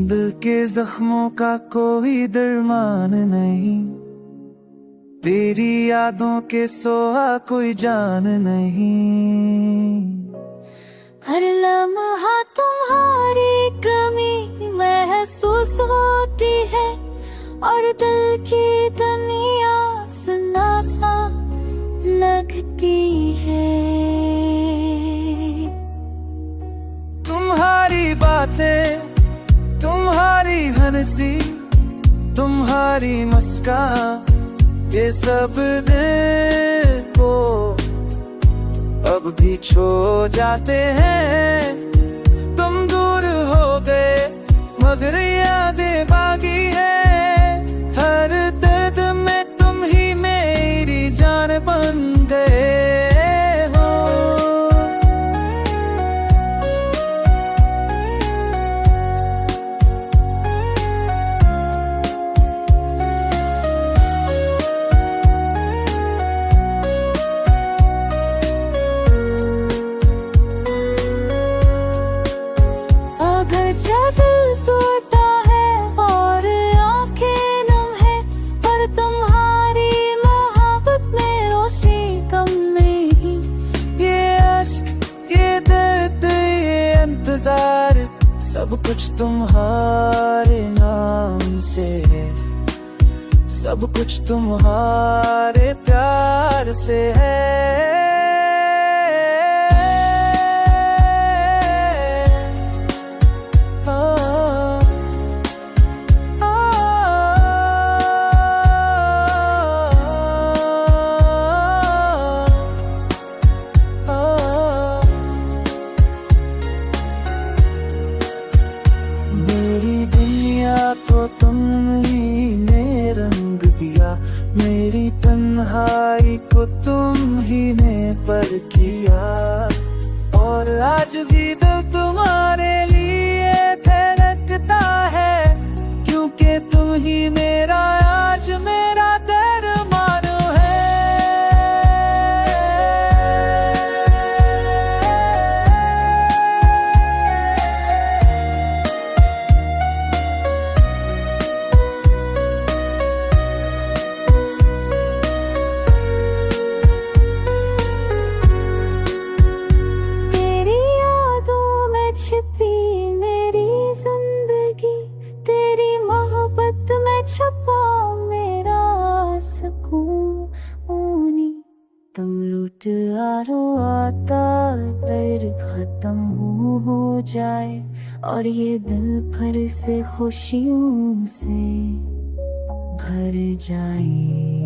दिल के जख्मों का कोई दरमान नहीं, तेरी यादों के सोहा कोई जान नहीं। हर लम्हा तुम्हारी कमी महसूस होती है और दिल की दुनिया सन्नासा लगती है। तुम्हारी बातें, तुम्हारी हंसी, तुम्हारी मुस्कान, ये सब दिल को अब भी छो जाते हैं। तुम दूर हो गए मगर यादें बाकी है, हर दर्द में तुम ही मेरी जान बन गए हो। जब टूटा है और आंखें नम है, पर तुम्हारी मोहब्बत में रोशनी कम नहीं। ये अश्क, ये दर्द, ये इंतजार, सब कुछ तुम्हारे नाम से है, सब कुछ तुम्हारे प्यार से है। मेरी दुनिया को तुम ही ने रंग दिया, मेरी तन्हाई को तुम ही ने पर किया, और आज भी दिल तुम्हारे लिए धड़कता है, क्योंकि तुम ही मेरा आज मेरा दरमान है। छिपी मेरी जिंदगी, तेरी मोहब्बत में छुपा मेरा सुकून। तुम लूट आरो आता दर्द खत्म हो जाए, और ये दिल फिर से खुशियों से भर जाए।